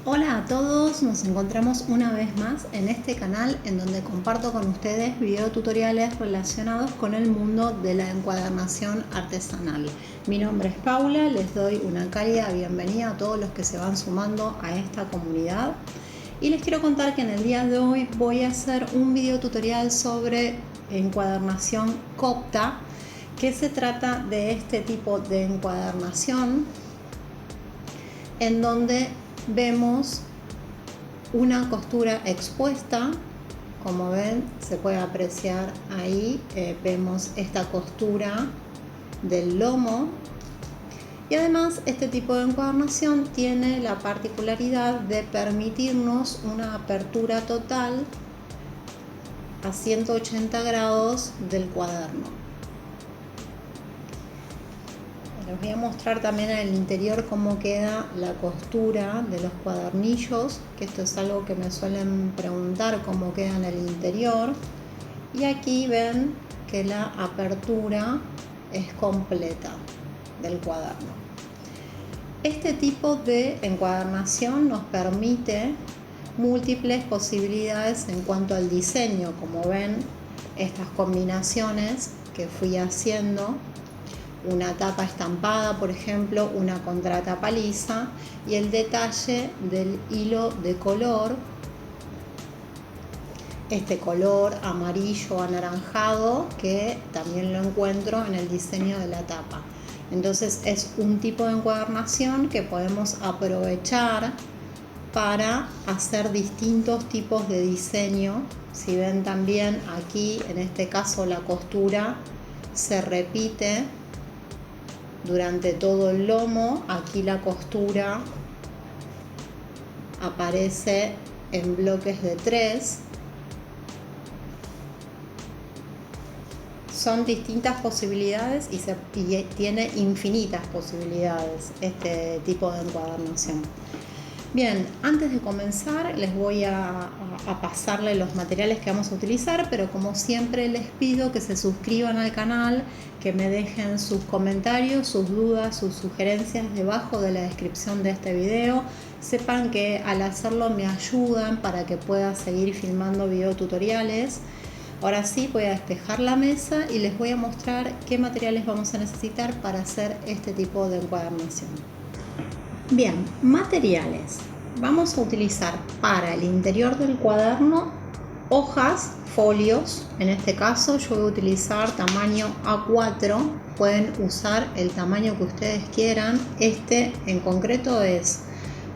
Hola a todos, nos encontramos una vez más en este canal en donde comparto con ustedes videotutoriales relacionados con el mundo de la encuadernación artesanal. Mi nombre es Paula, les doy una cálida bienvenida a todos los que se van sumando a esta comunidad y les quiero contar que en el día de hoy voy a hacer un videotutorial sobre encuadernación copta, que se trata de este tipo de encuadernación en donde vemos una costura expuesta. Como ven, se puede apreciar ahí, vemos esta costura del lomo, y además este tipo de encuadernación tiene la particularidad de permitirnos una apertura total a 180 grados del cuaderno. Les voy a mostrar también en el interior cómo queda la costura de los cuadernillos, que esto es algo que me suelen preguntar, cómo queda en el interior. Y aquí ven que la apertura es completa del cuaderno. Este tipo de encuadernación nos permite múltiples posibilidades en cuanto al diseño. Como ven, estas combinaciones que fui haciendo, una tapa estampada, por ejemplo, una contratapa lisa, y el detalle del hilo de color, este color amarillo anaranjado, que también lo encuentro en el diseño de la tapa. Entonces es un tipo de encuadernación que podemos aprovechar para hacer distintos tipos de diseño. Si ven también aquí, en este caso, la costura se repite durante todo el lomo. Aquí la costura aparece en bloques de 3. Son distintas posibilidades y tiene infinitas posibilidades este tipo de encuadernación. Bien, antes de comenzar les voy a pasarle los materiales que vamos a utilizar, pero como siempre les pido que se suscriban al canal, que me dejen sus comentarios, sus dudas, sus sugerencias debajo de la descripción de este video. Sepan que al hacerlo me ayudan para que pueda seguir filmando videotutoriales. Ahora sí, voy a despejar la mesa y les voy a mostrar qué materiales vamos a necesitar para hacer este tipo de encuadernación. Bien, materiales. Vamos a utilizar para el interior del cuaderno hojas, folios. En este caso yo voy a utilizar tamaño A4. Pueden usar el tamaño que ustedes quieran. Este en concreto es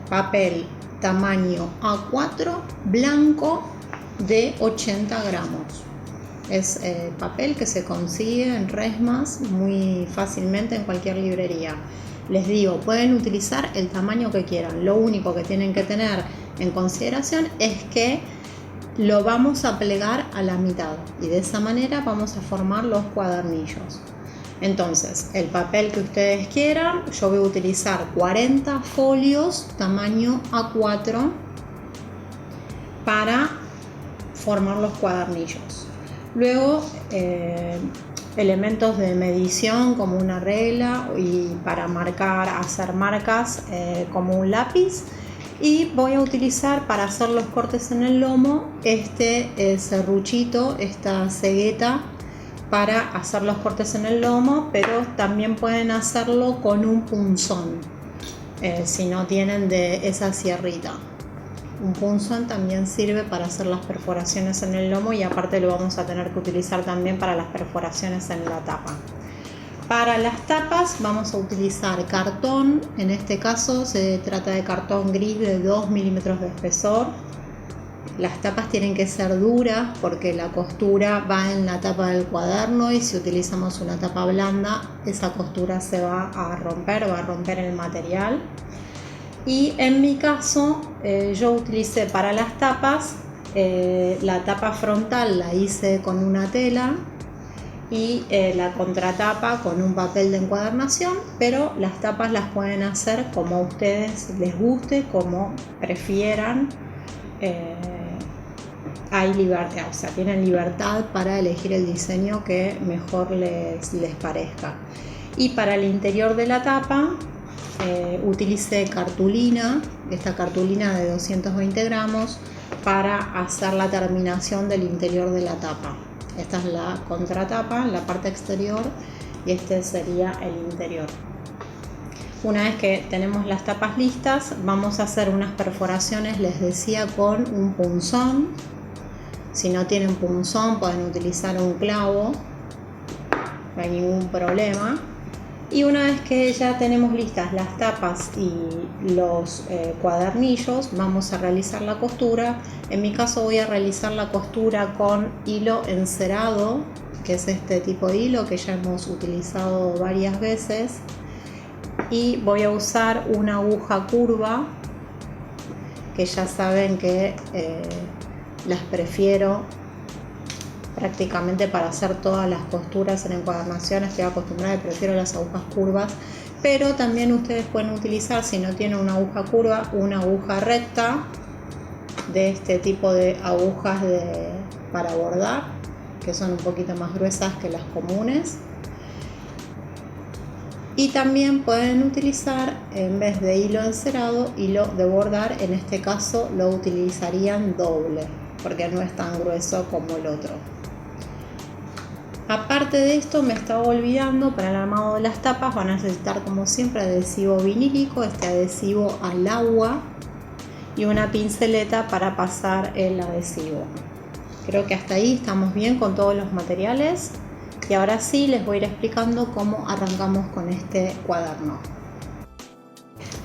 papel tamaño A4 blanco de 80 gramos. Es papel que se consigue en resmas muy fácilmente en cualquier librería. Les digo, pueden utilizar el tamaño que quieran. Lo único que tienen que tener en consideración es que lo vamos a plegar a la mitad y de esa manera vamos a formar los cuadernillos. Entonces, el papel que ustedes quieran, yo voy a utilizar 40 folios tamaño A4 para formar los cuadernillos. Luego, elementos de medición como una regla y para marcar, hacer marcas como un lápiz, y voy a utilizar para hacer los cortes en el lomo este serruchito, esta cegueta para hacer los cortes en el lomo, pero también pueden hacerlo con un punzón si no tienen de esa sierrita. Un punzón también sirve para hacer las perforaciones en el lomo y aparte lo vamos a tener que utilizar también para las perforaciones en la tapa. Para las tapas vamos a utilizar cartón. En este caso se trata de cartón gris de 2 milímetros de espesor. Las tapas tienen que ser duras porque la costura va en la tapa del cuaderno y si utilizamos una tapa blanda esa costura se va a romper el material. Y en mi caso yo utilicé para las tapas la tapa frontal la hice con una tela y la contratapa con un papel de encuadernación, pero las tapas las pueden hacer como a ustedes les guste, como prefieran. Hay libertad, o sea, tienen libertad para elegir el diseño que mejor les parezca. Y para el interior de la tapa utilicé cartulina, esta cartulina de 220 gramos, para hacer la terminación del interior de la tapa. Esta es la contratapa, la parte exterior, y este sería el interior. Una vez que tenemos las tapas listas, vamos a hacer unas perforaciones, les decía, con un punzón. Si no tienen punzón, pueden utilizar un clavo, no hay ningún problema. Y una vez que ya tenemos listas las tapas y los cuadernillos, vamos a realizar la costura. En mi caso voy a realizar la costura con hilo encerado, que es este tipo de hilo que ya hemos utilizado varias veces. Y voy a usar una aguja curva, que ya saben que las prefiero prácticamente para hacer todas las costuras en encuadernación. Estoy acostumbrada y prefiero las agujas curvas, pero también ustedes pueden utilizar, si no tienen una aguja curva, una aguja recta, de este tipo de agujas para bordar, que son un poquito más gruesas que las comunes. Y también pueden utilizar, en vez de hilo encerado, hilo de bordar. En este caso lo utilizarían doble, porque no es tan grueso como el otro. Aparte de esto, me estaba olvidando, para el armado de las tapas van a necesitar, como siempre, adhesivo vinílico, este adhesivo al agua, y una pinceleta para pasar el adhesivo. Creo que hasta ahí estamos bien con todos los materiales. Y ahora sí les voy a ir explicando cómo arrancamos con este cuaderno.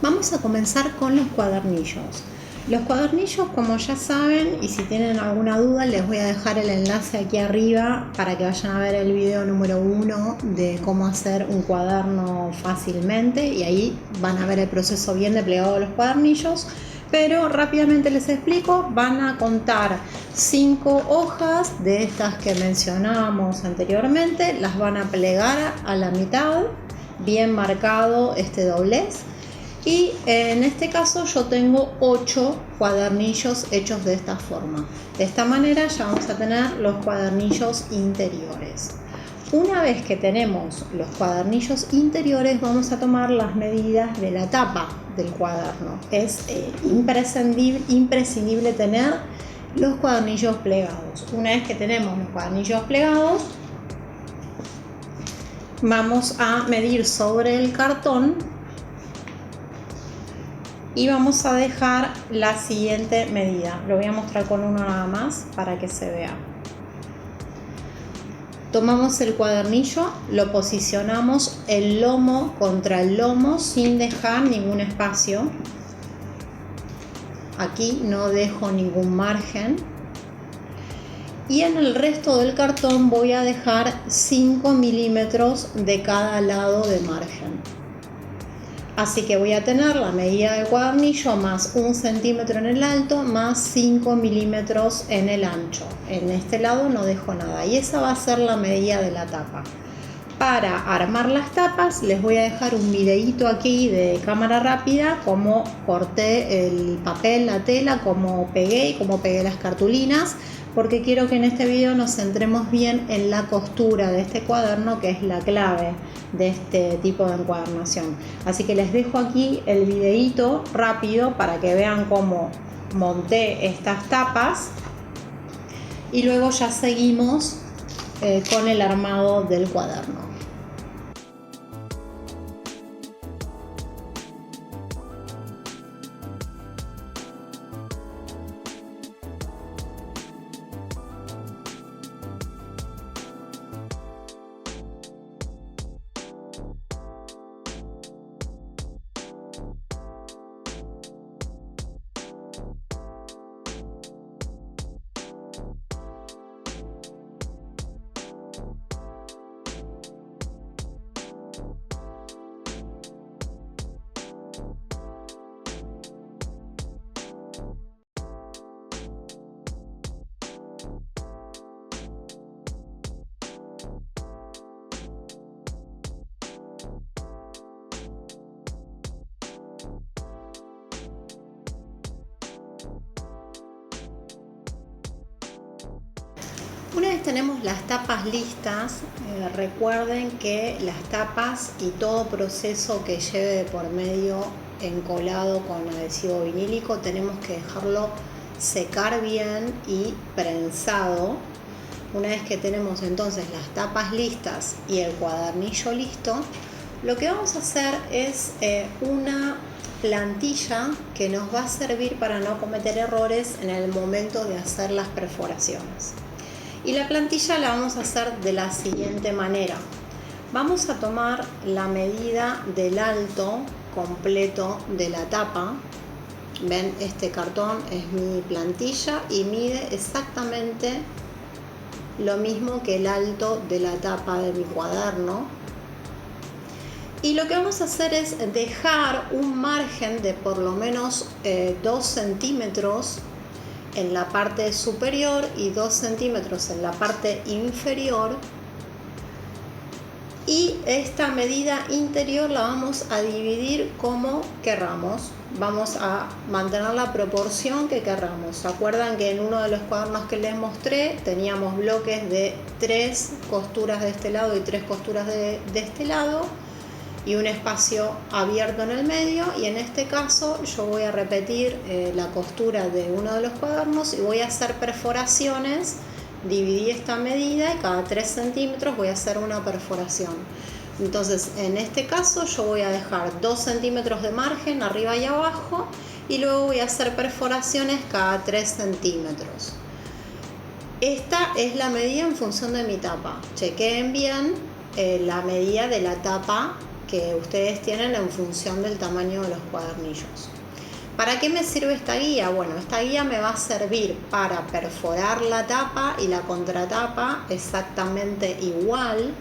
Vamos a comenzar con los cuadernillos. Los cuadernillos, como ya saben, y si tienen alguna duda, les voy a dejar el enlace aquí arriba para que vayan a ver el video número 1 de cómo hacer un cuaderno fácilmente, y ahí van a ver el proceso bien de plegado de los cuadernillos. Pero rápidamente les explico. Van a contar 5 hojas de estas que mencionábamos anteriormente, las van a plegar a la mitad, bien marcado este doblez, y en este caso yo tengo 8 cuadernillos hechos de esta forma. De esta manera ya vamos a tener los cuadernillos interiores. Una vez que tenemos los cuadernillos interiores, vamos a tomar las medidas de la tapa del cuaderno. Es imprescindible tener los cuadernillos plegados. Una vez que tenemos los cuadernillos plegados, vamos a medir sobre el cartón y vamos a dejar la siguiente medida. Lo voy a mostrar con uno nada más para que se vea. Tomamos el cuadernillo, lo posicionamos el lomo contra el lomo sin dejar ningún espacio. Aquí no dejo ningún margen. Y en el resto del cartón voy a dejar 5 milímetros de cada lado de margen. Así que voy a tener la medida del cuadernillo más 1 centímetro en el alto más 5 milímetros en el ancho. En este lado no dejo nada y esa va a ser la medida de la tapa. Para armar las tapas les voy a dejar un videíto aquí de cámara rápida, cómo corté el papel, la tela, cómo pegué y cómo pegué las cartulinas, porque quiero que en este video nos centremos bien en la costura de este cuaderno, que es la clave de este tipo de encuadernación. Así que les dejo aquí el videíto rápido para que vean cómo monté estas tapas y luego ya seguimos con el armado del cuaderno. Una vez tenemos las tapas listas, recuerden que las tapas y todo proceso que lleve por medio encolado con adhesivo vinílico tenemos que dejarlo secar bien y prensado. Una vez que tenemos entonces las tapas listas y el cuadernillo listo, lo que vamos a hacer es una plantilla que nos va a servir para no cometer errores en el momento de hacer las perforaciones. Y la plantilla la vamos a hacer de la siguiente manera. Vamos a tomar la medida del alto completo de la tapa. Ven, este cartón es mi plantilla y mide exactamente lo mismo que el alto de la tapa de mi cuaderno. Y lo que vamos a hacer es dejar un margen de por lo menos 2 centímetros en la parte superior y 2 centímetros en la parte inferior. Y esta medida interior la vamos a dividir como querramos. Vamos a mantener la proporción que querramos. ¿Se acuerdan que en uno de los cuadernos que les mostré teníamos bloques de 3 costuras de este lado y 3 costuras de este lado y un espacio abierto en el medio? Y en este caso yo voy a repetir la costura de uno de los cuadernos y voy a hacer perforaciones. Dividí esta medida y cada 3 centímetros voy a hacer una perforación. Entonces en este caso yo voy a dejar 2 centímetros de margen arriba y abajo y luego voy a hacer perforaciones cada 3 centímetros. Esta es la medida en función de mi tapa. Chequeen bien la medida de la tapa que ustedes tienen en función del tamaño de los cuadernillos. ¿Para qué me sirve esta guía? Bueno, esta guía me va a servir para perforar la tapa y la contratapa exactamente igual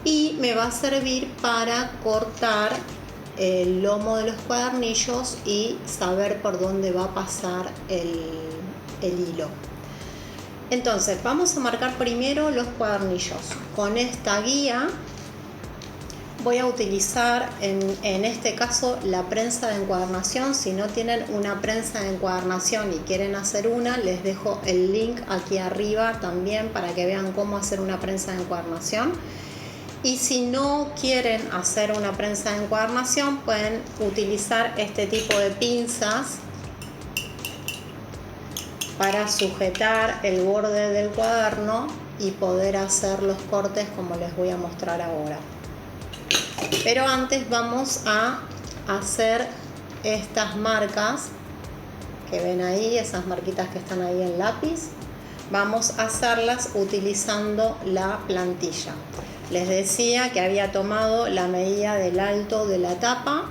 y me va a servir para cortar el lomo de los cuadernillos y saber por dónde va a pasar el hilo. Entonces vamos a marcar primero los cuadernillos. Con esta guía voy a utilizar en este caso la prensa de encuadernación. Si no tienen una prensa de encuadernación y quieren hacer una, les dejo el link aquí arriba también para que vean cómo hacer una prensa de encuadernación. Y si no quieren hacer una prensa de encuadernación, pueden utilizar este tipo de pinzas para sujetar el borde del cuaderno y poder hacer los cortes como les voy a mostrar ahora. Pero antes vamos a hacer estas marcas que ven ahí, esas marquitas que están ahí en lápiz. Vamos a hacerlas utilizando la plantilla. Les decía que había tomado la medida del alto de la tapa.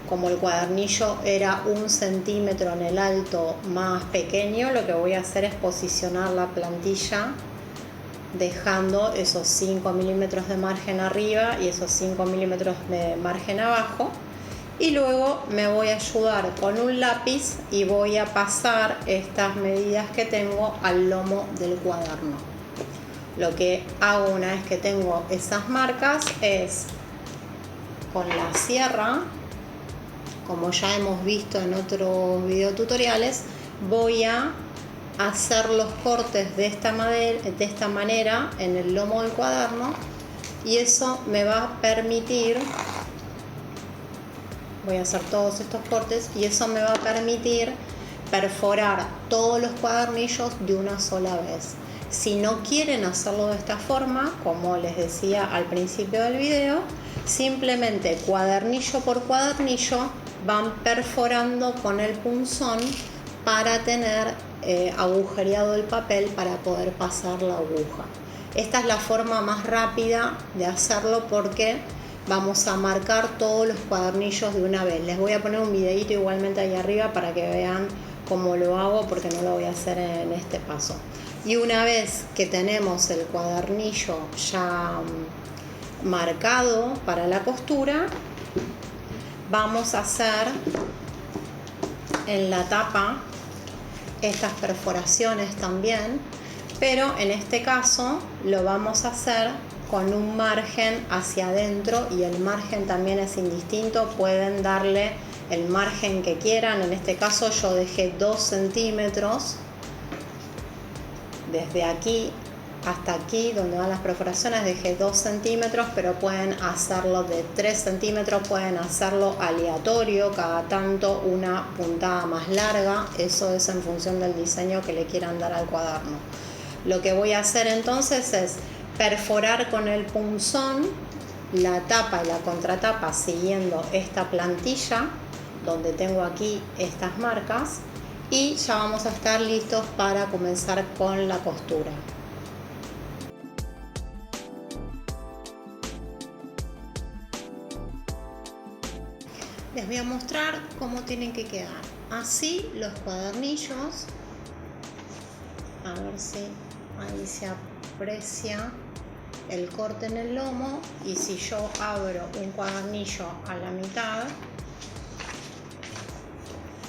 Como el cuadernillo era 1 centímetro en el alto más pequeño, lo que voy a hacer es posicionar la plantilla dejando esos 5 milímetros de margen arriba y esos 5 milímetros de margen abajo, y luego me voy a ayudar con un lápiz y voy a pasar estas medidas que tengo al lomo del cuaderno. Lo que hago una vez que tengo esas marcas es con la sierra, como ya hemos visto en otros videotutoriales, voy a hacer los cortes de esta manera en el lomo del cuaderno, y eso me va a permitir, voy a hacer todos estos cortes y eso me va a permitir perforar todos los cuadernillos de una sola vez. Si no quieren hacerlo de esta forma, como les decía al principio del video, simplemente cuadernillo por cuadernillo van perforando con el punzón para tener agujereado el papel para poder pasar la aguja. Esta es la forma más rápida de hacerlo porque vamos a marcar todos los cuadernillos de una vez. Les voy a poner un videito igualmente ahí arriba para que vean cómo lo hago, porque no lo voy a hacer en este paso. Y una vez que tenemos el cuadernillo ya marcado para la costura, vamos a hacer en la tapa estas perforaciones también, pero en este caso lo vamos a hacer con un margen hacia adentro, y el margen también es indistinto, pueden darle el margen que quieran. En este caso yo dejé 2 centímetros desde aquí hasta aquí donde van las perforaciones dejé 2 centímetros, pero pueden hacerlo de 3 centímetros, pueden hacerlo aleatorio, cada tanto una puntada más larga, eso es en función del diseño que le quieran dar al cuaderno. Lo que voy a hacer entonces es perforar con el punzón la tapa y la contratapa siguiendo esta plantilla donde tengo aquí estas marcas, y ya vamos a estar listos para comenzar con la costura. Les voy a mostrar cómo tienen que quedar. Así los cuadernillos, a ver si ahí se aprecia el corte en el lomo, y si yo abro un cuadernillo a la mitad,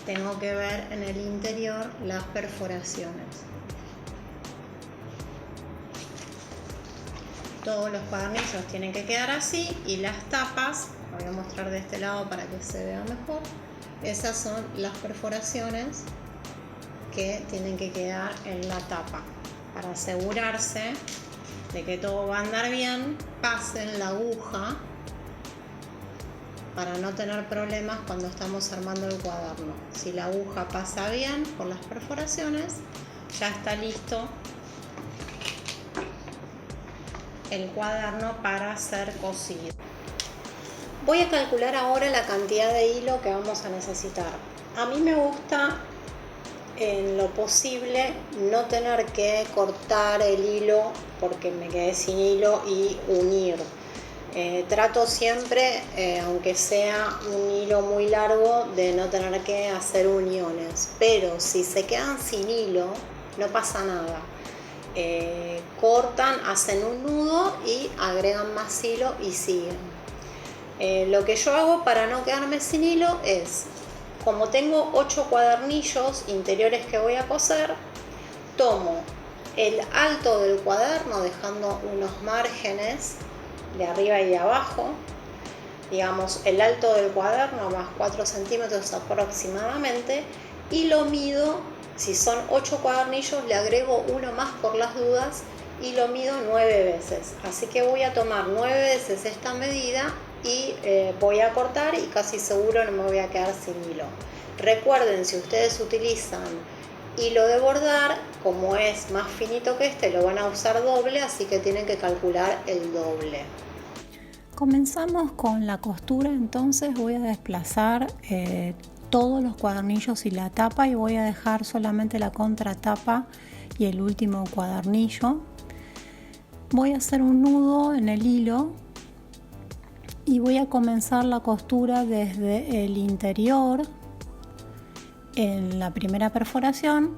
tengo que ver en el interior las perforaciones. Todos los cuadernillos tienen que quedar así, y las tapas, lo voy a mostrar de este lado para que se vea mejor, esas son las perforaciones que tienen que quedar en la tapa. Para asegurarse de que todo va a andar bien, pasen la aguja para no tener problemas cuando estamos armando el cuaderno. Si la aguja pasa bien por las perforaciones, ya está listo el cuaderno para ser cosido. Voy a calcular ahora la cantidad de hilo que vamos a necesitar. A mí me gusta, en lo posible, no tener que cortar el hilo porque me quedé sin hilo y unir. Trato siempre, aunque sea un hilo muy largo, de no tener que hacer uniones, pero si se quedan sin hilo no pasa nada. Cortan, hacen un nudo y agregan más hilo y siguen. Lo que yo hago para no quedarme sin hilo es, como tengo 8 cuadernillos interiores que voy a coser, tomo el alto del cuaderno dejando unos márgenes de arriba y de abajo, digamos el alto del cuaderno más 4 centímetros aproximadamente, y lo mido. Si son 8 cuadernillos, le agrego uno más por las dudas y lo mido 9 veces. Así que voy a tomar 9 veces esta medida y voy a cortar, y casi seguro no me voy a quedar sin hilo. Recuerden, si ustedes utilizan hilo de bordar, como es más finito que este, lo van a usar doble, así que tienen que calcular el doble. Comenzamos con la costura. Entonces voy a desplazar todos los cuadernillos y la tapa, y voy a dejar solamente la contratapa y el último cuadernillo. Voy a hacer un nudo en el hilo y voy a comenzar la costura desde el interior en la primera perforación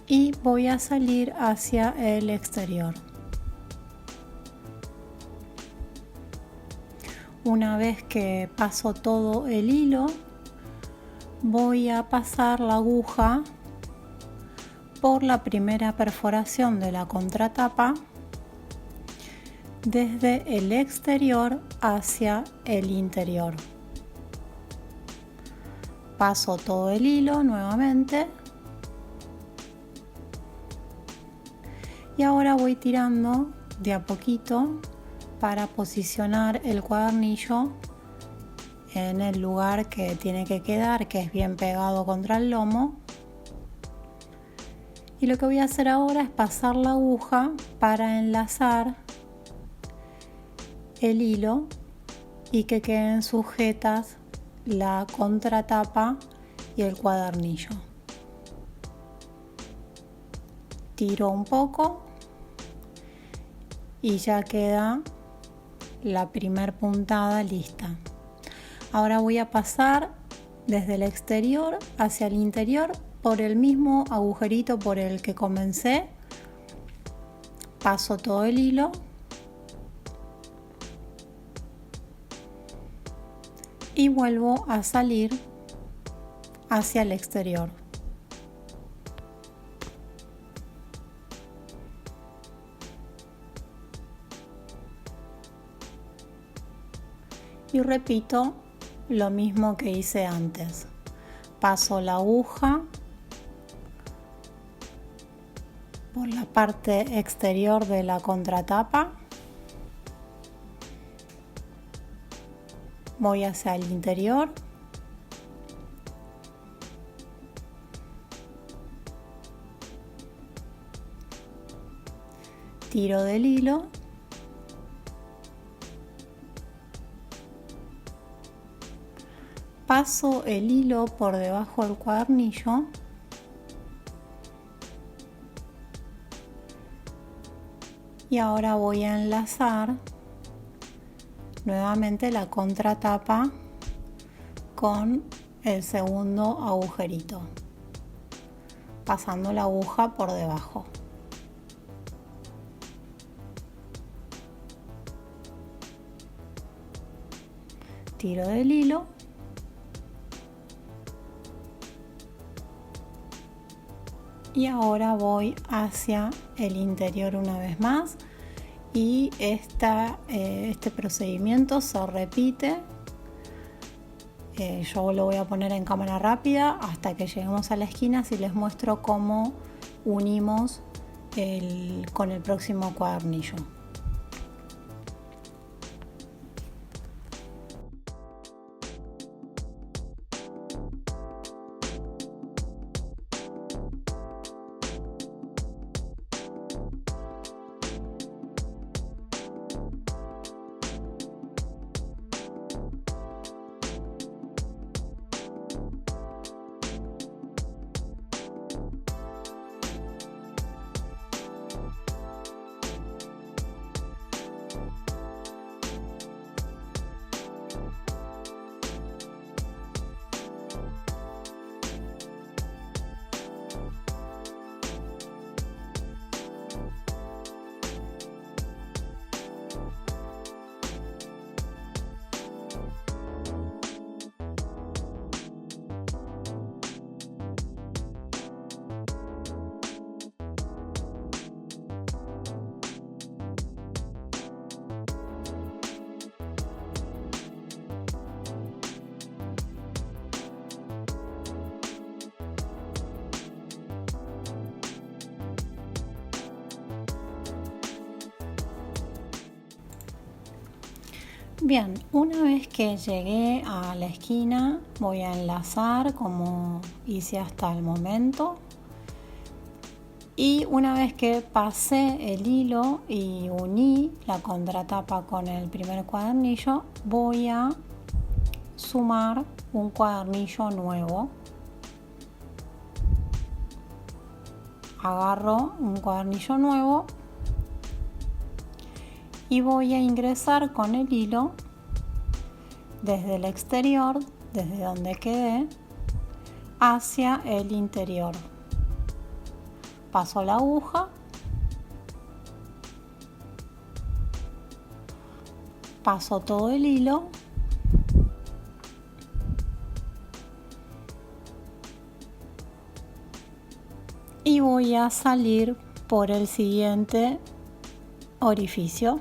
y voy a salir hacia el exterior. Una vez que paso todo el hilo, voy a pasar la aguja por la primera perforación de la contratapa desde el exterior hacia el interior. Paso todo el hilo nuevamente y ahora voy tirando de a poquito para posicionar el cuadernillo en el lugar que tiene que quedar, que es bien pegado contra el lomo. Y lo que voy a hacer ahora es pasar la aguja para enlazar el hilo y que queden sujetas la contratapa y el cuadernillo. Tiro un poco y ya queda la primer puntada lista. Ahora voy a pasar desde el exterior hacia el interior por el mismo agujerito por el que comencé. Paso todo el hilo y vuelvo a salir hacia el exterior. Y repito lo mismo que hice antes. Paso la aguja por la parte exterior de la contratapa, voy hacia el interior, tiro del hilo paso el hilo por debajo del cuadernillo y ahora voy a enlazar nuevamente la contratapa con el segundo agujerito, pasando la aguja por debajo. Tiro del hilo y ahora voy hacia el interior una vez más y este procedimiento se repite. Yo lo voy a poner en cámara rápida hasta que lleguemos a la esquina, así les muestro cómo unimos con el próximo cuadernillo. Bien, una vez que llegué a la esquina voy a enlazar como hice hasta el momento y una vez que pasé el hilo y uní la contratapa con el primer cuadernillo voy a sumar un cuadernillo nuevo. Agarro un cuadernillo nuevo y voy a ingresar con el hilo desde el exterior, desde donde quedé, hacia el interior. Paso la aguja, paso todo el hilo y voy a salir por el siguiente orificio.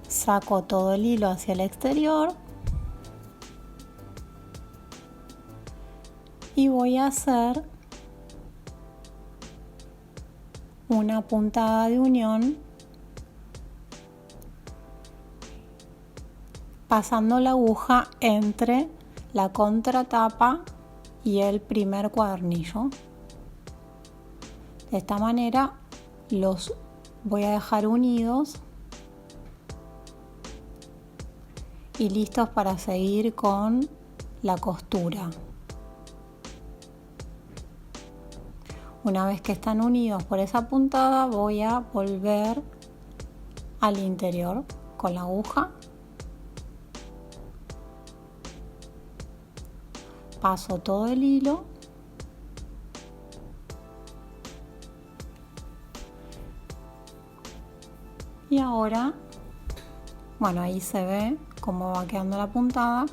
Saco todo el hilo hacia el exterior y voy a hacer una puntada de unión pasando la aguja entre la contratapa y el primer cuadernillo. De esta manera los voy a dejar unidos y listos para seguir con la costura. Una vez que están unidos por esa puntada voy a volver al interior con la aguja, paso todo el hilo y ahora, bueno, ahí se ve cómo va quedando la puntada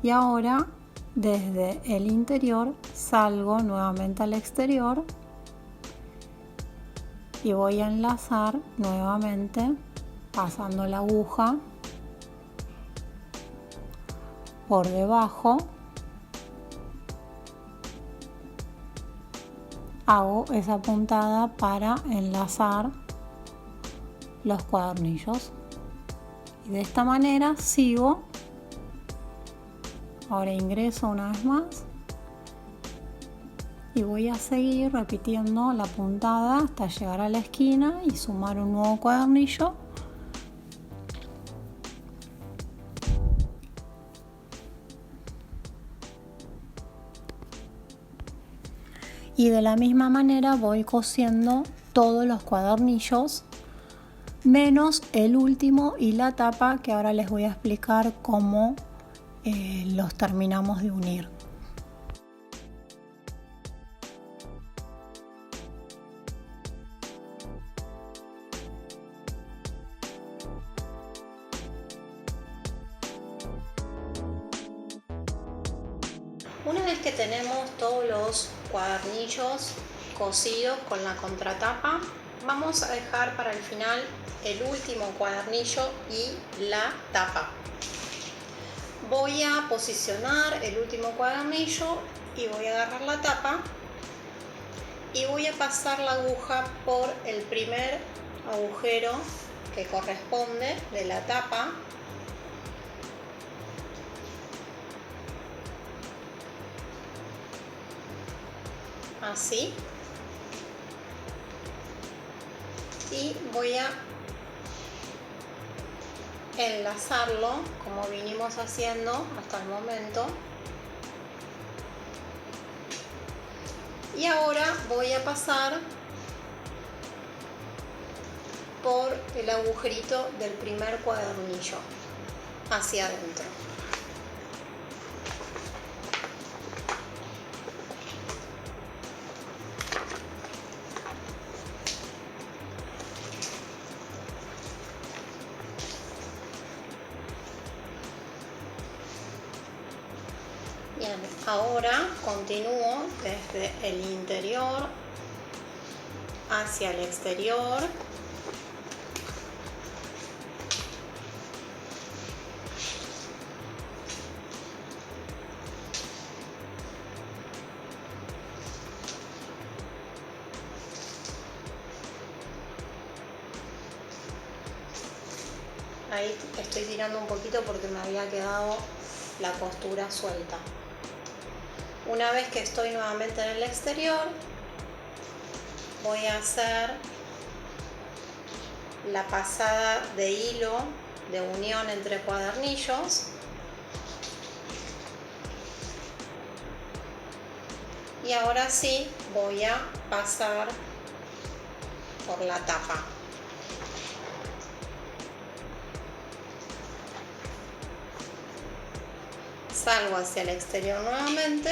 y ahora desde el interior salgo nuevamente al exterior y voy a enlazar nuevamente pasando la aguja por debajo hago esa puntada para enlazar los cuadernillos. Y de esta manera sigo. Ahora ingreso una vez más y voy a seguir repitiendo la puntada hasta llegar a la esquina y sumar un nuevo cuadernillo. Y de la misma manera voy cosiendo todos los cuadernillos, menos el último y la tapa, que ahora les voy a explicar cómo los terminamos de unir. Una vez que tenemos todos los cuadernillos cosidos con la contratapa, vamos a dejar para el final el último cuadernillo y la tapa. Voy a posicionar el último cuadernillo y voy a agarrar la tapa y voy a pasar la aguja por el primer agujero que corresponde de la tapa. Así. Y voy a enlazarlo como vinimos haciendo hasta el momento. Y ahora voy a pasar por el agujerito del primer cuadernillo hacia adentro. Bien, ahora continúo desde el interior hacia el exterior. Ahí estoy tirando un poquito porque me había quedado la costura suelta. Una vez que estoy nuevamente en el exterior, voy a hacer la pasada de hilo de unión entre cuadernillos y ahora sí voy a pasar por la tapa. Salgo hacia el exterior nuevamente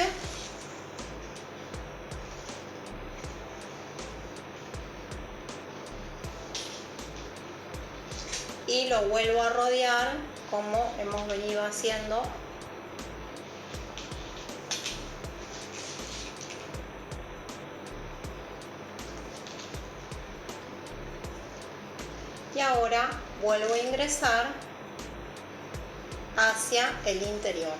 y lo vuelvo a rodear como hemos venido haciendo. Y ahora vuelvo a ingresar hacia el interior.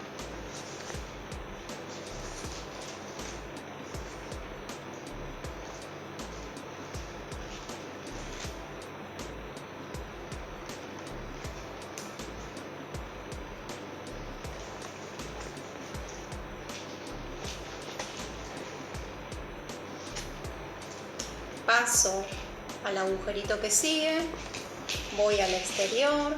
Paso al agujerito que sigue, voy al exterior.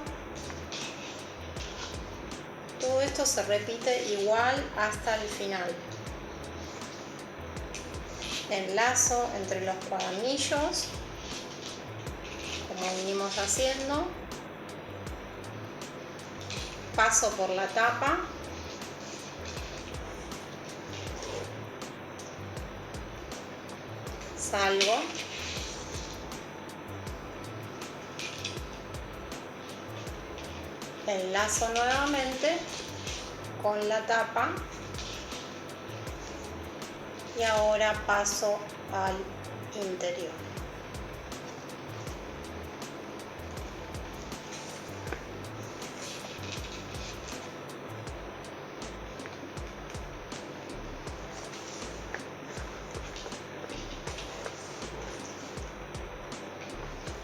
Todo esto se repite igual hasta el final. Enlazo entre los cuadernillos, como venimos haciendo. Paso por la tapa. Salgo. Enlazo nuevamente con la tapa y ahora paso al interior.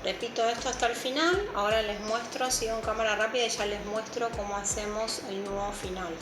repito esto hasta el final. Ahora les muestro, sigo en cámara rápida y ya les muestro cómo hacemos el nudo final.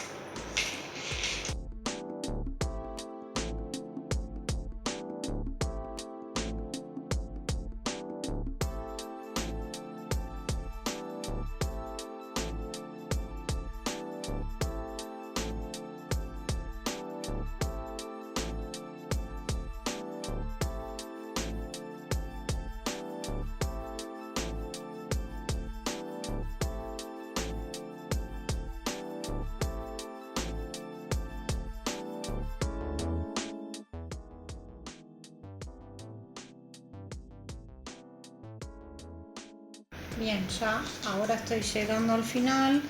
Bien, ya ahora estoy llegando al final.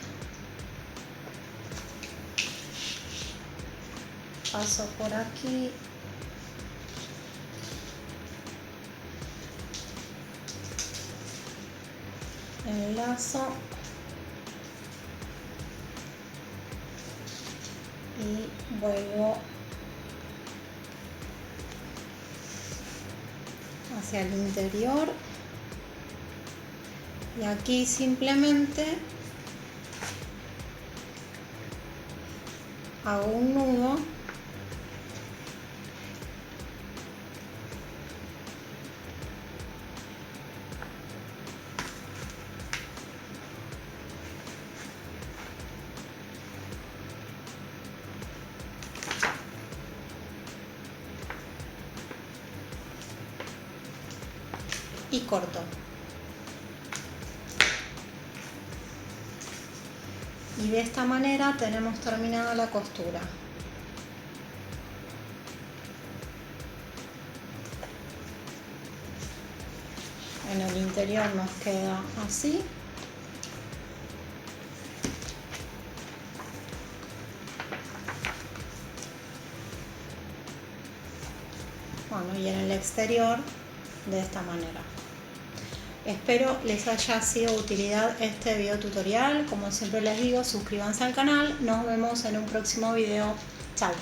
Paso por aquí. Enlazo. Y vuelvo hacia el interior. Y aquí simplemente hago un nudo y corto. Y de esta manera tenemos terminada la costura. En el interior nos queda así. Bueno, y en el exterior de esta manera. Espero les haya sido de utilidad este video tutorial. Como siempre les digo, suscríbanse al canal. Nos vemos en un próximo video. Chao.